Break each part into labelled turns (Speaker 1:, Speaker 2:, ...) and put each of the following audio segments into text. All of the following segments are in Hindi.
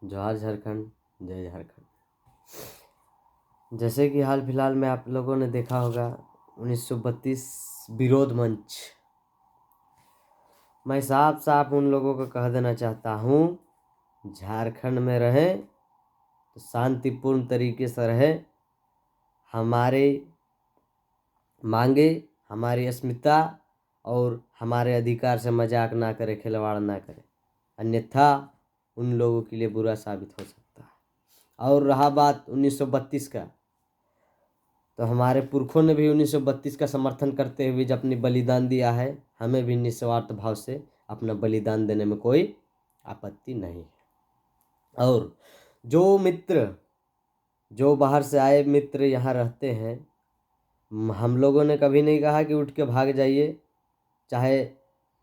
Speaker 1: जोहार झारखंड, जय झारखंड। जैसे कि हाल फिलहाल में आप लोगों ने देखा होगा 1932 विरोध मंच। मैं साफ साफ उन लोगों को कह देना चाहता हूँ, झारखंड में रहें तो शांतिपूर्ण तरीके से रहें। हमारे मांगे, हमारी अस्मिता और हमारे अधिकार से मजाक ना करें, खिलवाड़ ना करें, अन्यथा उन लोगों के लिए बुरा साबित हो सकता है। और रहा बात 1932 का, तो हमारे पुरखों ने भी 1932 का समर्थन करते हुए जब अपनी बलिदान दिया है, हमें भी निस्वार्थ भाव से अपना बलिदान देने में कोई आपत्ति नहीं है। और जो मित्र, जो बाहर से आए मित्र यहाँ रहते हैं, हम लोगों ने कभी नहीं कहा कि उठ के भाग जाइए, चाहे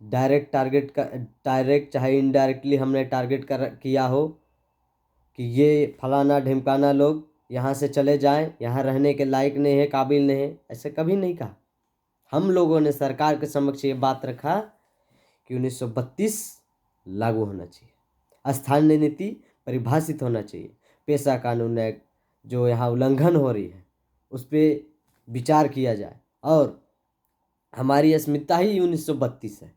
Speaker 1: डायरेक्ट चाहे इनडायरेक्टली हमने टारगेट किया हो कि ये फलाना ढिमकाना लोग यहाँ से चले जाएं, यहाँ रहने के लायक नहीं है, काबिल नहीं है, ऐसे कभी नहीं कहा। हम लोगों ने सरकार के समक्ष ये बात रखा कि 1932 लागू होना चाहिए, स्थानीय नीति परिभाषित होना चाहिए, पेशा कानून एक्ट जो यहाँ उल्लंघन हो रही है उस पर विचार किया जाए। और हमारी अस्मिता ही 1932 है।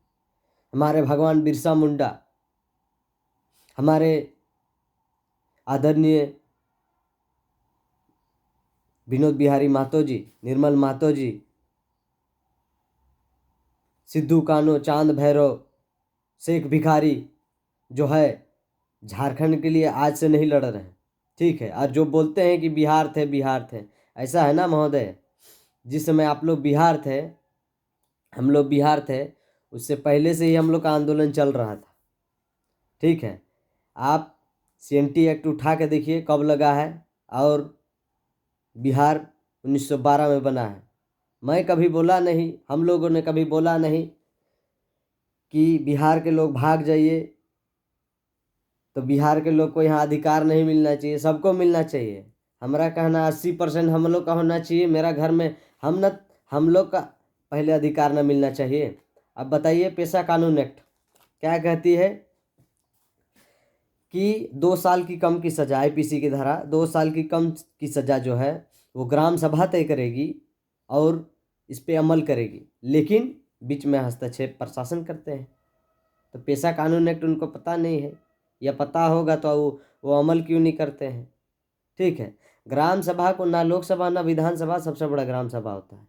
Speaker 1: हमारे भगवान बिरसा मुंडा, हमारे आदरणीय विनोद बिहारी महतो जी, निर्मल महतो जी, सिद्धू कान्हू, चांद भैरव, शेख भिखारी जो है झारखंड के लिए आज से नहीं लड़ रहे हैं, ठीक है। और जो बोलते हैं कि बिहार थे, ऐसा है ना महोदय, जिस समय आप लोग बिहार थे, हम लोग बिहार थे, उससे पहले से ही हम लोग का आंदोलन चल रहा था, ठीक है। आप CNT एक्ट उठा के देखिए कब लगा है, और बिहार 1912 में बना है। मैं कभी बोला नहीं, हम लोगों ने कभी बोला नहीं कि बिहार के लोग भाग जाइए, तो बिहार के लोग को यहाँ अधिकार नहीं मिलना चाहिए, सबको मिलना चाहिए। हमारा कहना 80% हम लोग का होना चाहिए। मेरा घर में हम लोग का पहले अधिकार न मिलना चाहिए। अब बताइए, पेशा कानून एक्ट क्या कहती है कि 2 साल की कम की सजा, IPC की धारा 2 साल की कम की सजा जो है वो ग्राम सभा तय करेगी और इस पे अमल करेगी, लेकिन बीच में हस्तक्षेप प्रशासन करते हैं। तो पेशा कानून एक्ट उनको पता नहीं है, या पता होगा तो वो अमल क्यों नहीं करते हैं, ठीक है। ग्राम सभा को ना लोकसभा ना विधानसभा, सबसे बड़ा ग्राम सभा होता है,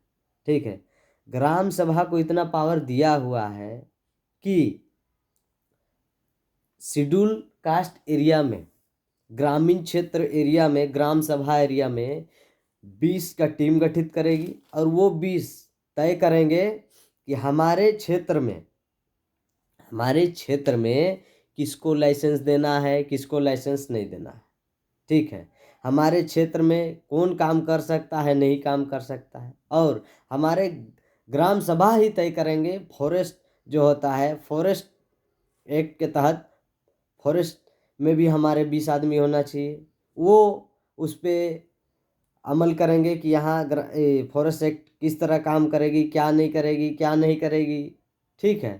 Speaker 1: ठीक है। ग्राम सभा को इतना पावर दिया हुआ है कि शेड्यूल कास्ट एरिया में, ग्रामीण क्षेत्र एरिया में, ग्राम सभा एरिया में 20 का टीम गठित करेगी और वो 20 तय करेंगे कि हमारे क्षेत्र में किसको लाइसेंस देना है, किसको लाइसेंस नहीं देना है, ठीक है। हमारे क्षेत्र में कौन काम कर सकता है, नहीं काम कर सकता है, और हमारे ग्राम सभा ही तय करेंगे। फॉरेस्ट जो होता है, फॉरेस्ट एक्ट के तहत फॉरेस्ट में भी हमारे 20 आदमी होना चाहिए। वो उस पर अमल करेंगे कि यहाँ फॉरेस्ट एक्ट किस तरह काम करेगी, क्या नहीं करेगी, क्या नहीं करेगी, ठीक है।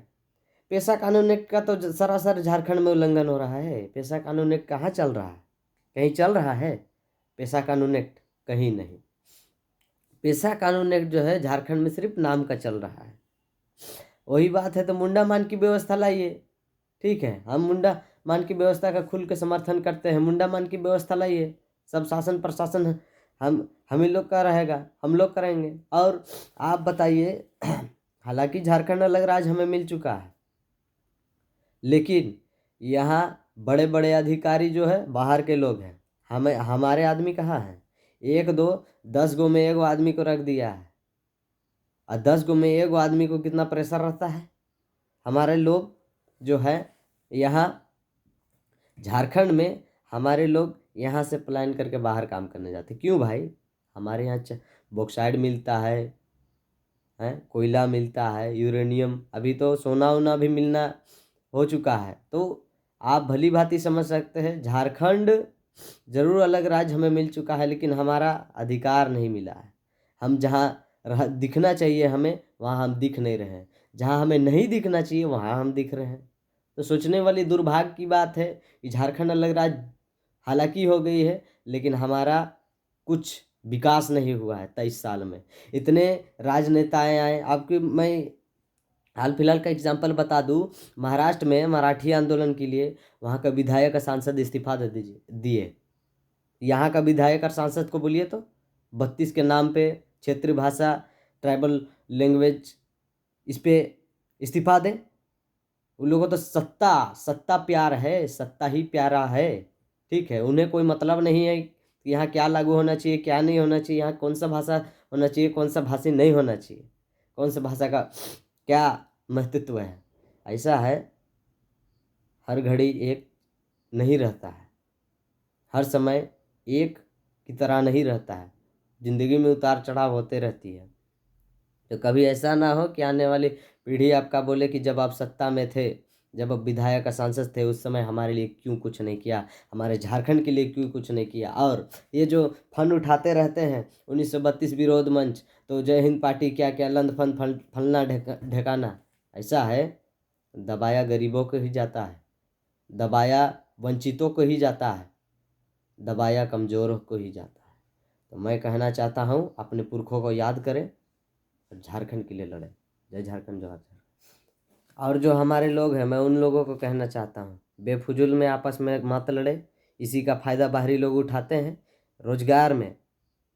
Speaker 1: पेशा कानून एक्ट का तो सरासर झारखंड में उल्लंघन हो रहा है। पेशा कानून एक्ट कहाँ चल रहा है? कहीं चल रहा है पेशा कानून एक्ट? कहीं नहीं। पेशा कानून एक्ट जो है झारखंड में सिर्फ नाम का चल रहा है। वही बात है, तो मुंडा मान की व्यवस्था लाइए, ठीक है। हम मुंडा मान की व्यवस्था का खुल के समर्थन करते हैं। मुंडा मान की व्यवस्था लाइए, सब शासन प्रशासन हम ही लोग का रहेगा, हम लोग करेंगे। और आप बताइए, हालांकि झारखंड अलग राज्य हमें मिल चुका है, लेकिन यहाँ बड़े बड़े अधिकारी जो है बाहर के लोग हैं। हमारे आदमी कहाँ हैं? 1 2 10 गो में एगो आदमी को रख दिया है, और 10 गो में एगो आदमी को कितना प्रेशर रहता है। हमारे लोग जो है यहाँ झारखंड में, हमारे लोग यहाँ से पलायन करके बाहर काम करने जाते। क्यों भाई? हमारे यहाँ बॉक्साइड मिलता है, कोयला मिलता है, यूरेनियम, अभी तो सोना वोना भी मिलना हो चुका है। तो आप भली भांति समझ सकते हैं, झारखंड जरूर अलग राज्य हमें मिल चुका है, लेकिन हमारा अधिकार नहीं मिला है। हम जहाँ दिखना चाहिए हमें, वहाँ हम दिख नहीं रहे हैं। जहाँ हमें नहीं दिखना चाहिए वहाँ हम दिख रहे हैं। तो सोचने वाली दुर्भाग्य की बात है कि झारखंड अलग राज्य हालांकि हो गई है, लेकिन हमारा कुछ विकास नहीं हुआ है 23 साल में। इतने राजनेताएं आए, आपकी मैं हाल फिलहाल का एग्जाम्पल बता दूं, महाराष्ट्र में मराठी आंदोलन के लिए वहाँ का विधायक का सांसद इस्तीफा दे दीजिए दिए। यहाँ का विधायक और सांसद को बोलिए तो 32 के नाम पे क्षेत्रीय भाषा, ट्राइबल लैंग्वेज, इस पे इस्तीफा दें। उन लोगों को तो सत्ता सत्ता प्यार है, सत्ता ही प्यारा है। ठीक है, उन्हें कोई मतलब नहीं है कि यहाँ क्या लागू होना चाहिए, क्या नहीं होना चाहिए, यहाँ कौन सा भाषा होना चाहिए, कौन सा भाषी नहीं होना चाहिए, कौन सा भाषा का क्या महत्व है। ऐसा है, हर घड़ी एक नहीं रहता है, हर समय एक की तरह नहीं रहता है, जिंदगी में उतार चढ़ाव होते रहती है। तो कभी ऐसा ना हो कि आने वाली पीढ़ी आपका बोले कि जब आप सत्ता में थे, जब आप विधायक सांसद थे, उस समय हमारे लिए क्यों कुछ नहीं किया, हमारे झारखंड के लिए क्यों कुछ नहीं किया। और ये जो फंड उठाते रहते हैं 1932 विरोध मंच, तो जय हिंद पार्टी क्या क्या लंद फंद फलना ढेकाना, ऐसा है, दबाया गरीबों को ही जाता है, दबाया वंचितों को ही जाता है, दबाया कमज़ोरों को ही जाता है। तो मैं कहना चाहता हूँ, अपने पुरखों को याद करें और झारखंड के लिए लड़े। जय झारखंड, जोहार झारखंड। और जो हमारे लोग हैं, मैं उन लोगों को कहना चाहता हूँ, बेफजूल में आपस में मत लड़े। इसी का फ़ायदा बाहरी लोग उठाते हैं। रोजगार में,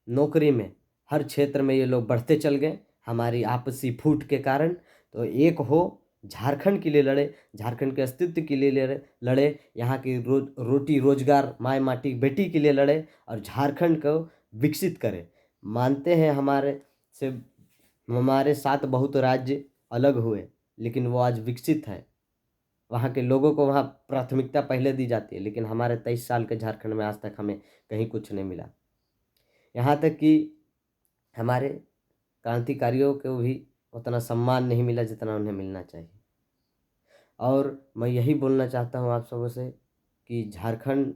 Speaker 1: नौकरी में, हर क्षेत्र में ये लोग बढ़ते चल गए हमारी आपसी फूट के कारण। तो एक हो, झारखंड के लिए लड़े, झारखंड के अस्तित्व के लिए लड़े, यहाँ की रोटी रोजगार, माय माटी बेटी के लिए लड़े और झारखंड को विकसित करें। मानते हैं हमारे साथ बहुत राज्य अलग हुए, लेकिन वो आज विकसित है, वहाँ के लोगों को वहाँ प्राथमिकता पहले दी जाती है। लेकिन हमारे 23 साल के झारखंड में आज तक हमें कहीं कुछ नहीं मिला। यहाँ तक कि हमारे क्रांतिकारियों को भी उतना सम्मान नहीं मिला जितना उन्हें मिलना चाहिए। और मैं यही बोलना चाहता हूँ आप सबों से कि झारखंड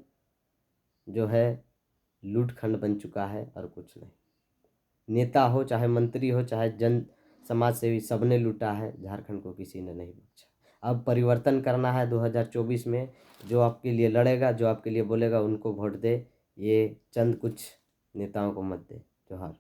Speaker 1: जो है लूट खंड बन चुका है और कुछ नहीं। नेता हो, चाहे मंत्री हो, चाहे जन समाज सेवी, सबने लूटा है, झारखंड को किसी ने नहीं बख्शा। अब परिवर्तन करना है 2024 में। जो आपके लिए लड़ेगा, जो आपके लिए बोलेगा, उनको वोट दे। ये चंद कुछ नेताओं को मत दे। जोहार।